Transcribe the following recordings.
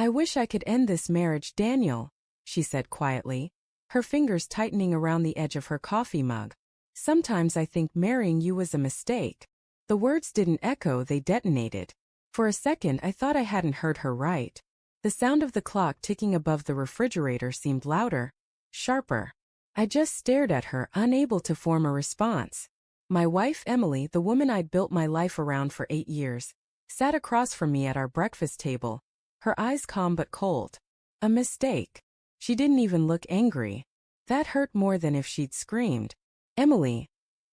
I wish I could end this marriage, Daniel, she said quietly, her fingers tightening around the edge of her coffee mug. Sometimes I think marrying you was a mistake. The words didn't echo, they detonated. For a second I thought I hadn't heard her right. The sound of the clock ticking above the refrigerator seemed louder, sharper. I just stared at her, unable to form a response. My wife, Emily, the woman I'd built my life around for 8 years, sat across from me at our breakfast table, her eyes calm but cold. A mistake. She didn't even look angry. That hurt more than if she'd screamed. Emily.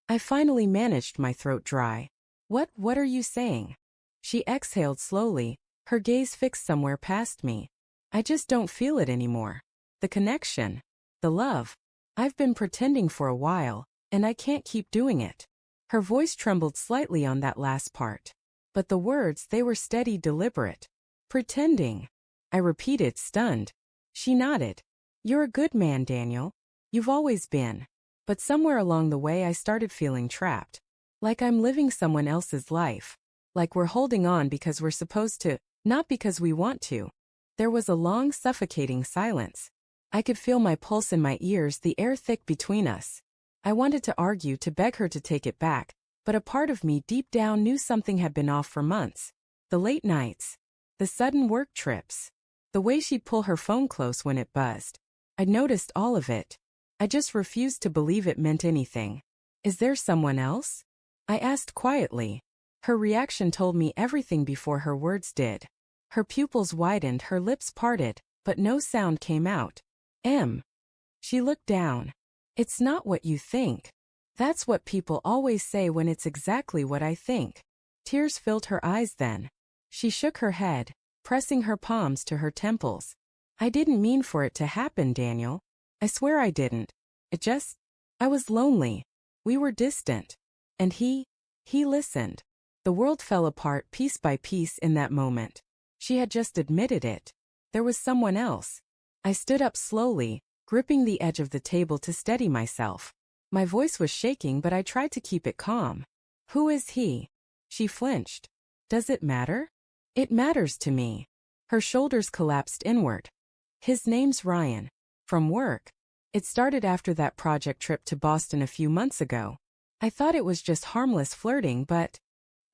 I finally managed my throat dry. What are you saying? She exhaled slowly, her gaze fixed somewhere past me. I just don't feel it anymore. The connection. The love. I've been pretending for a while, and I can't keep doing it. Her voice trembled slightly on that last part. But the words, they were steady, deliberate. Pretending. I repeated, stunned. She nodded. You're a good man, Daniel. You've always been. But somewhere along the way I started feeling trapped. Like I'm living someone else's life. Like we're holding on because we're supposed to, not because we want to. There was a long, suffocating silence. I could feel my pulse in my ears, the air thick between us. I wanted to argue, to beg her to take it back, but a part of me deep down knew something had been off for months. The late nights. The sudden work trips. The way she'd pull her phone close when it buzzed. I'd noticed all of it. I just refused to believe it meant anything. Is there someone else? I asked quietly. Her reaction told me everything before her words did. Her pupils widened, her lips parted, but no sound came out. She looked down. It's not what you think. That's what people always say when it's exactly what I think. Tears filled her eyes then. She shook her head, pressing her palms to her temples. I didn't mean for it to happen, Daniel. I swear I didn't. I was lonely. We were distant. And he listened. The world fell apart piece by piece in that moment. She had just admitted it. There was someone else. I stood up slowly, gripping the edge of the table to steady myself. My voice was shaking, but I tried to keep it calm. Who is he? She flinched. Does it matter? It matters to me. Her shoulders collapsed inward. His name's Ryan. From work. It started after that project trip to Boston a few months ago. I thought it was just harmless flirting, but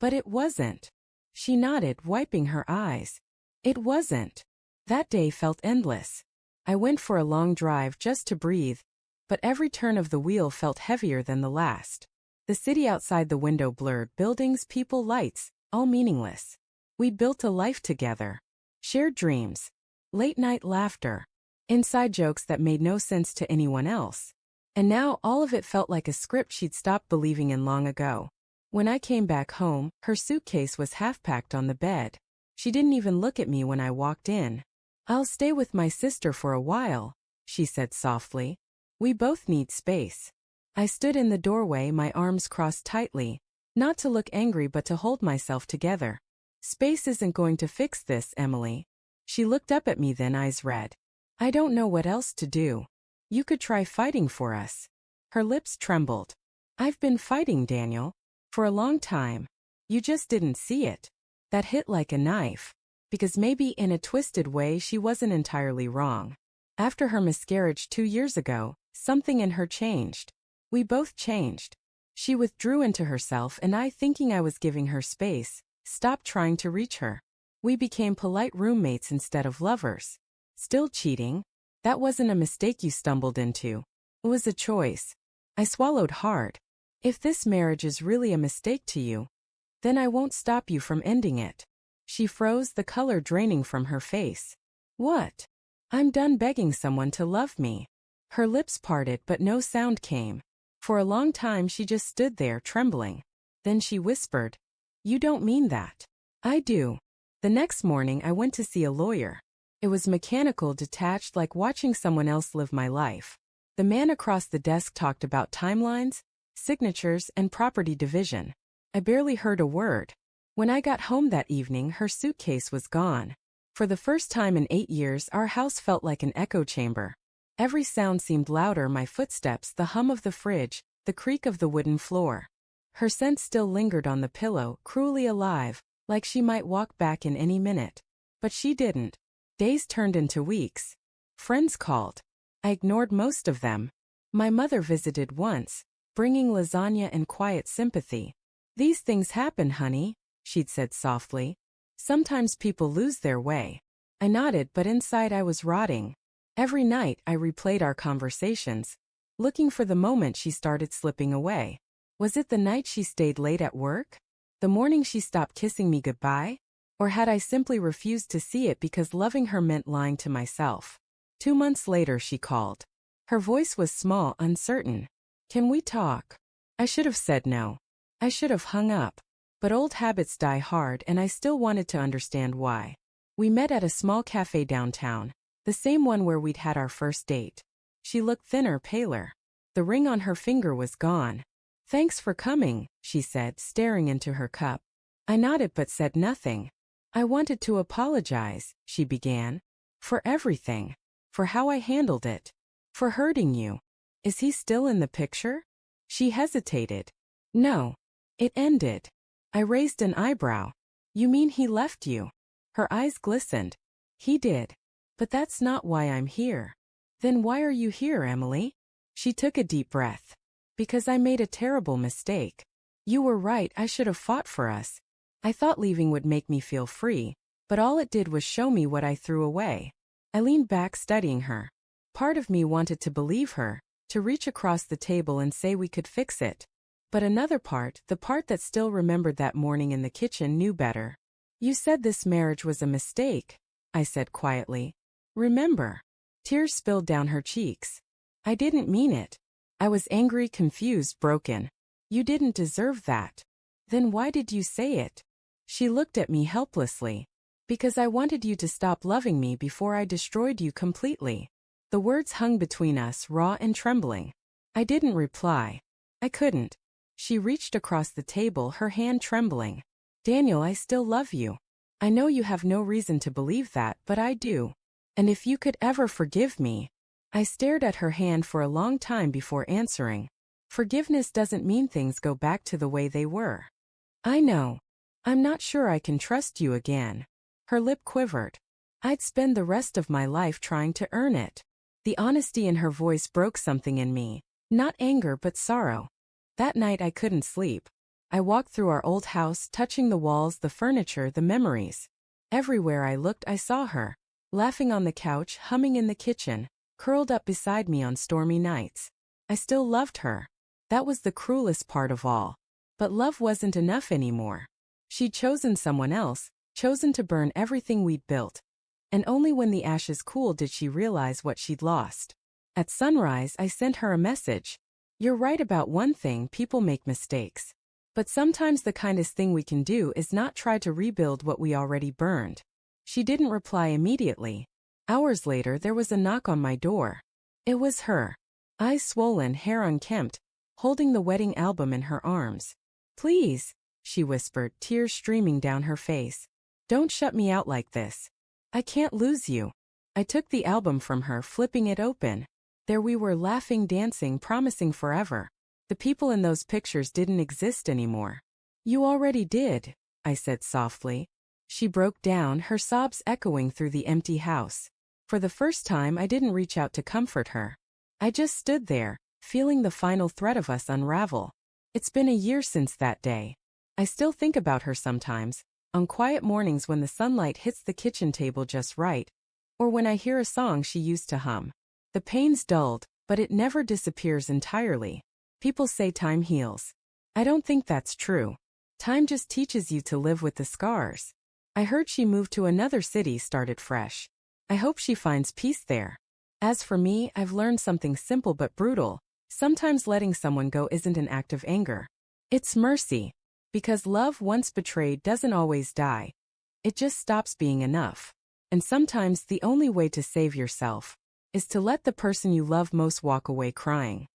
it wasn't. She nodded, wiping her eyes. It wasn't. That day felt endless. I went for a long drive just to breathe, but every turn of the wheel felt heavier than the last. The city outside the window blurred, buildings, people, lights, all meaningless. We'd built a life together. Shared dreams. Late-night laughter. Inside jokes that made no sense to anyone else. And now all of it felt like a script she'd stopped believing in long ago. When I came back home, her suitcase was half-packed on the bed. She didn't even look at me when I walked in. I'll stay with my sister for a while, she said softly. We both need space. I stood in the doorway, my arms crossed tightly, not to look angry but to hold myself together. Space isn't going to fix this, Emily. She looked up at me then, eyes red. I don't know what else to do. You could try fighting for us. Her lips trembled. I've been fighting, Daniel. For a long time. You just didn't see it. That hit like a knife. Because maybe in a twisted way she wasn't entirely wrong. After her miscarriage 2 years ago, something in her changed. We both changed. She withdrew into herself, and I, thinking I was giving her space, stopped trying to reach her. We became polite roommates instead of lovers. Still cheating? That wasn't a mistake you stumbled into. It was a choice. I swallowed hard. If this marriage is really a mistake to you, then I won't stop you from ending it. She froze, the color draining from her face. What? I'm done begging someone to love me. Her lips parted, but no sound came. For a long time she just stood there, trembling. Then she whispered, You don't mean that. I do. The next morning I went to see a lawyer. It was mechanical, detached, like watching someone else live my life. The man across the desk talked about timelines, signatures, and property division. I barely heard a word. When I got home that evening, her suitcase was gone. For the first time in 8 years, our house felt like an echo chamber. Every sound seemed louder, my footsteps, the hum of the fridge, the creak of the wooden floor. Her scent still lingered on the pillow, cruelly alive, like she might walk back in any minute. But she didn't. Days turned into weeks. Friends called. I ignored most of them. My mother visited once, bringing lasagna and quiet sympathy. "These things happen, honey," she'd said softly. "Sometimes people lose their way." I nodded, but inside I was rotting. Every night I replayed our conversations, looking for the moment she started slipping away. Was it the night she stayed late at work? The morning she stopped kissing me goodbye? Or had I simply refused to see it because loving her meant lying to myself? 2 months later she called. Her voice was small, uncertain. "Can we talk?" I should have said no. I should have hung up. But old habits die hard, and I still wanted to understand why. We met at a small cafe downtown, the same one where we'd had our first date. She looked thinner, paler. The ring on her finger was gone. "Thanks for coming," she said, staring into her cup. I nodded but said nothing. "I wanted to apologize," she began. "For everything. For how I handled it. For hurting you. Is he still in the picture?" She hesitated. "No." It ended. I raised an eyebrow. "You mean he left you?" Her eyes glistened. "He did. But that's not why I'm here." "Then why are you here, Emily?" She took a deep breath. "Because I made a terrible mistake. You were right, I should have fought for us. I thought leaving would make me feel free, but all it did was show me what I threw away." I leaned back, studying her. Part of me wanted to believe her, to reach across the table and say we could fix it. But another part, the part that still remembered that morning in the kitchen, knew better. "You said this marriage was a mistake," I said quietly. "Remember?" Tears spilled down her cheeks. "I didn't mean it. I was angry, confused, broken. You didn't deserve that." "Then why did you say it?" She looked at me helplessly. "Because I wanted you to stop loving me before I destroyed you completely." The words hung between us, raw and trembling. I didn't reply. I couldn't. She reached across the table, her hand trembling. "Daniel, I still love you. I know you have no reason to believe that, but I do. And if you could ever forgive me." I stared at her hand for a long time before answering. "Forgiveness doesn't mean things go back to the way they were." "I know. I'm not sure I can trust you again." Her lip quivered. "I'd spend the rest of my life trying to earn it." The honesty in her voice broke something in me. Not anger, but sorrow. That night I couldn't sleep. I walked through our old house, touching the walls, the furniture, the memories. Everywhere I looked, I saw her. Laughing on the couch, humming in the kitchen, curled up beside me on stormy nights. I still loved her. That was the cruelest part of all. But love wasn't enough anymore. She'd chosen someone else, chosen to burn everything we'd built. And only when the ashes cooled did she realize what she'd lost. At sunrise, I sent her a message. "You're right about one thing, people make mistakes. But sometimes the kindest thing we can do is not try to rebuild what we already burned." She didn't reply immediately. Hours later, there was a knock on my door. It was her. Eyes swollen, hair unkempt, holding the wedding album in her arms. "Please," she whispered, tears streaming down her face. "Don't shut me out like this. I can't lose you." I took the album from her, flipping it open. There we were, laughing, dancing, promising forever. The people in those pictures didn't exist anymore. "You already did," I said softly. She broke down, her sobs echoing through the empty house. For the first time, I didn't reach out to comfort her. I just stood there, feeling the final thread of us unravel. It's been a year since that day. I still think about her sometimes, on quiet mornings when the sunlight hits the kitchen table just right, or when I hear a song she used to hum. The pain's dulled, but it never disappears entirely. People say time heals. I don't think that's true. Time just teaches you to live with the scars. I heard she moved to another city, started fresh. I hope she finds peace there. As for me, I've learned something simple but brutal. Sometimes letting someone go isn't an act of anger. It's mercy. Because love once betrayed doesn't always die. It just stops being enough. And sometimes the only way to save yourself is to let the person you love most walk away crying.